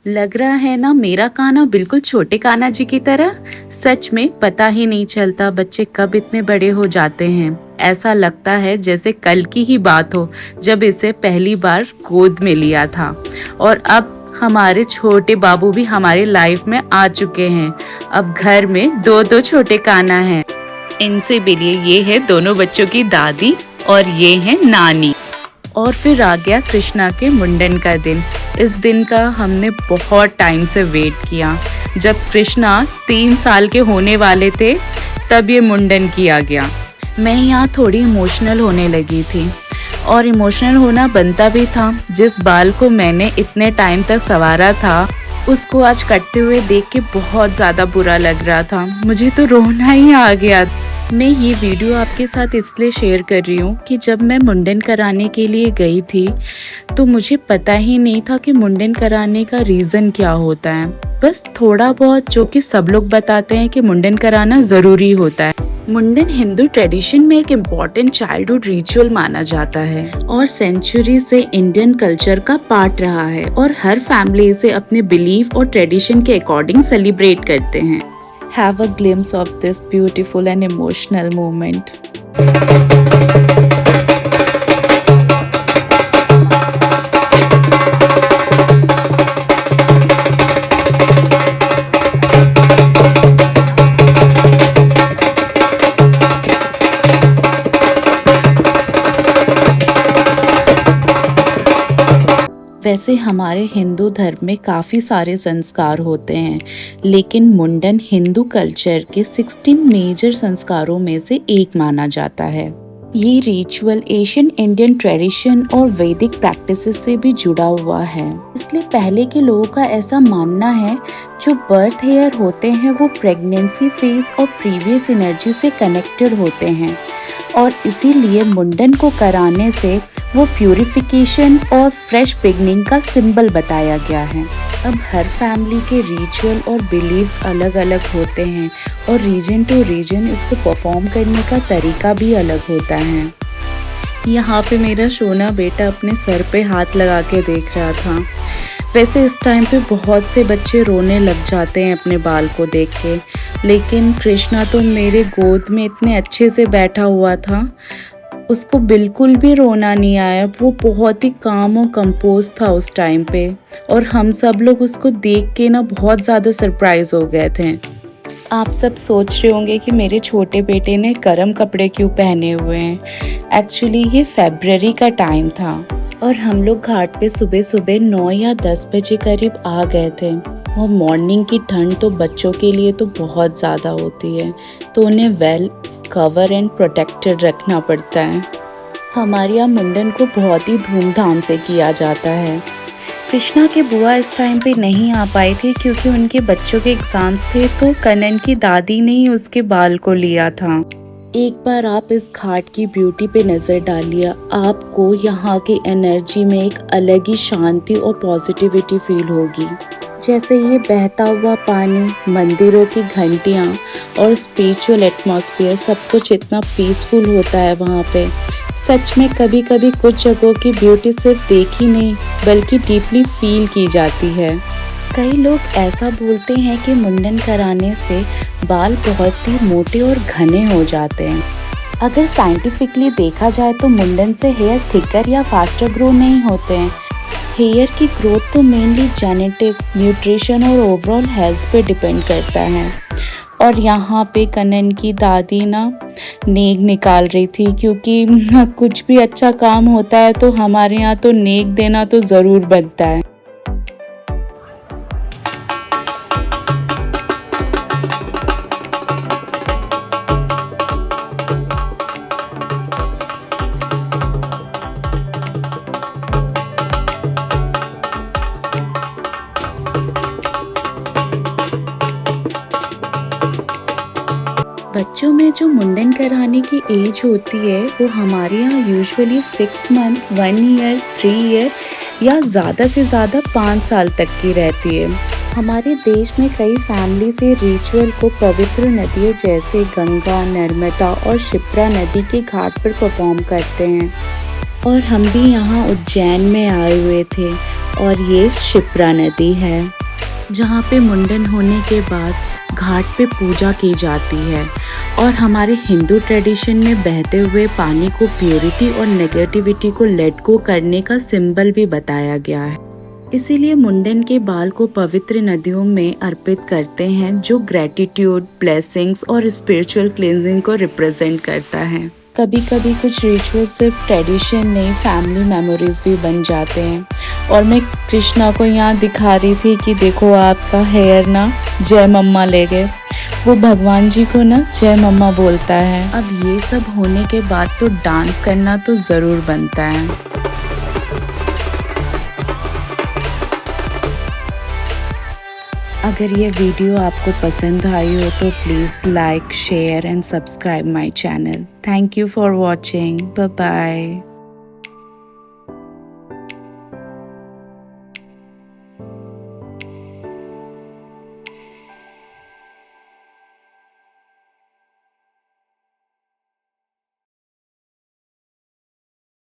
लग रहा है ना मेरा कान्हा बिल्कुल छोटे कान्हा जी की तरह। सच में पता ही नहीं चलता बच्चे कब इतने बड़े हो जाते हैं। ऐसा लगता है जैसे कल की ही बात हो जब इसे पहली बार गोद में लिया था। और अब हमारे छोटे बाबू भी हमारी लाइफ में आ चुके हैं। अब घर में दो दो छोटे कान्हा हैं। इनसे मिलिए, ये है दोनों बच्चों की दादी और ये है नानी। और फिर आ गया कृष्णा के मुंडन का दिन। इस दिन का हमने बहुत टाइम से वेट किया। जब कृष्णा 3 साल के होने वाले थे तब ये मुंडन किया गया। मैं यहाँ थोड़ी इमोशनल होने लगी थी और इमोशनल होना बनता भी था। जिस बाल को मैंने इतने टाइम तक संवारा था उसको आज कटते हुए देख के बहुत ज़्यादा बुरा लग रहा था। मुझे तो रोना ही आ गया। मैं ये वीडियो आपके साथ इसलिए शेयर कर रही हूँ कि जब मैं मुंडन कराने के लिए गई थी तो मुझे पता ही नहीं था कि मुंडन कराने का रीज़न क्या होता है। बस थोड़ा बहुत जो कि सब लोग बताते हैं कि मुंडन कराना ज़रूरी होता है। मुंडन हिंदू ट्रेडिशन में एक इम्पॉर्टेंट चाइल्डहुड रिचुअल माना जाता है और सेंचुरी से इंडियन कल्चर का पार्ट रहा है और हर फैमिली इसे अपने बिलीफ और ट्रेडिशन के अकॉर्डिंग सेलिब्रेट करते हैं। Have a glimpse of this beautiful and emotional moment. वैसे हमारे हिंदू धर्म में काफ़ी सारे संस्कार होते हैं, लेकिन मुंडन हिंदू कल्चर के 16 मेजर संस्कारों में से एक माना जाता है। ये रिचुअल एशियन इंडियन ट्रेडिशन और वैदिक प्रैक्टिसेस से भी जुड़ा हुआ है। इसलिए पहले के लोगों का ऐसा मानना है जो बर्थ हेयर होते हैं वो प्रेगनेंसी फेज और प्रीवियस एनर्जी से कनेक्टेड होते हैं और इसीलिए मुंडन को कराने से वो प्यूरिफिकेशन और फ्रेश बिगनिंग का सिंबल बताया गया है। अब हर फैमिली के रिचुअल और बिलीव्स अलग अलग होते हैं और रीजन टू रीजन इसको परफॉर्म करने का तरीका भी अलग होता है। यहाँ पे मेरा सोना बेटा अपने सर पे हाथ लगा के देख रहा था। वैसे इस टाइम पे बहुत से बच्चे रोने लग जाते हैं अपने बाल को देख के, लेकिन कृष्णा तो मेरे गोद में इतने अच्छे से बैठा हुआ था, उसको बिल्कुल भी रोना नहीं आया। वो बहुत ही काम और कंपोज था उस टाइम पे और हम सब लोग उसको देख के ना बहुत ज़्यादा सरप्राइज हो गए थे। आप सब सोच रहे होंगे कि मेरे छोटे बेटे ने गर्म कपड़े क्यों पहने हुए हैं। एक्चुअली ये फरवरी का टाइम था और हम लोग घाट पे सुबह सुबह 9 या 10 बजे करीब आ गए थे और मॉर्निंग की ठंड तो बच्चों के लिए तो बहुत ज़्यादा होती है, तो उन्हें वेल कवर एंड प्रोटेक्टेड रखना पड़ता है। हमारे यहाँ मुंडन को बहुत ही धूमधाम से किया जाता है। कृष्णा के बुआ इस टाइम पे नहीं आ पाई थी क्योंकि उनके बच्चों के एग्जाम्स थे, तो कनन की दादी ने ही उसके बाल को लिया था। एक बार आप इस घाट की ब्यूटी पे नज़र डालिए, आपको यहाँ की एनर्जी में एक अलग ही शांति और पॉजिटिविटी फील होगी। जैसे ये बहता हुआ पानी, मंदिरों की घंटियाँ और स्पिरिचुअल एटमॉस्फेयर, सब कुछ इतना पीसफुल होता है वहाँ पे। सच में कभी कभी कुछ जगहों की ब्यूटी सिर्फ देखी नहीं बल्कि डीपली फील की जाती है। कई लोग ऐसा बोलते हैं कि मुंडन कराने से बाल बहुत ही मोटे और घने हो जाते हैं। अगर साइंटिफिकली देखा जाए तो मुंडन से हेयर थिकर या फास्टर ग्रो नहीं होते हैं। हेयर की ग्रोथ तो मेनली जेनेटिक्स, न्यूट्रिशन और ओवरऑल हेल्थ पे डिपेंड करता है। और यहाँ पे कनन की दादी ना नेक निकाल रही थी क्योंकि कुछ भी अच्छा काम होता है तो हमारे यहाँ तो नेक देना तो ज़रूर बनता है। बच्चों में जो मुंडन कराने की एज होती है वो हमारे यहाँ यूजुअली 6 मंथ, 1 ईयर, 3 ईयर या ज़्यादा से ज़्यादा 5 साल तक की रहती है। हमारे देश में कई फैमिली से रिचुअल को पवित्र नदियों जैसे गंगा, नर्मदा और शिप्रा नदी के घाट पर परफॉर्म करते हैं और हम भी यहाँ उज्जैन में आए हुए थे और ये शिप्रा नदी है जहाँ पे मुंडन होने के बाद घाट पे पूजा की जाती है और हमारे हिंदू ट्रेडिशन में बहते हुए पानी को प्योरिटी और नेगेटिविटी को लेट गो करने का सिंबल भी बताया गया है। इसीलिए मुंडन के बाल को पवित्र नदियों में अर्पित करते हैं जो ग्रेटिट्यूड, ब्लेसिंग्स और स्पिरिचुअल क्लींजिंग को रिप्रेजेंट करता है। कभी कभी कुछ रिचुअल सिर्फ ट्रेडिशन नहीं, फैमिली मेमोरीज भी बन जाते हैं। और मैं कृष्णा को यहाँ दिखा रही थी कि देखो आपका हेयर ना जय मम्मा ले गए। वो भगवान जी को ना जय मम्मा बोलता है। अब ये सब होने के बाद तो डांस करना तो ज़रूर बनता है। अगर ये वीडियो आपको पसंद आई हो तो please like, share and subscribe my channel. Thank you for watching. Bye bye.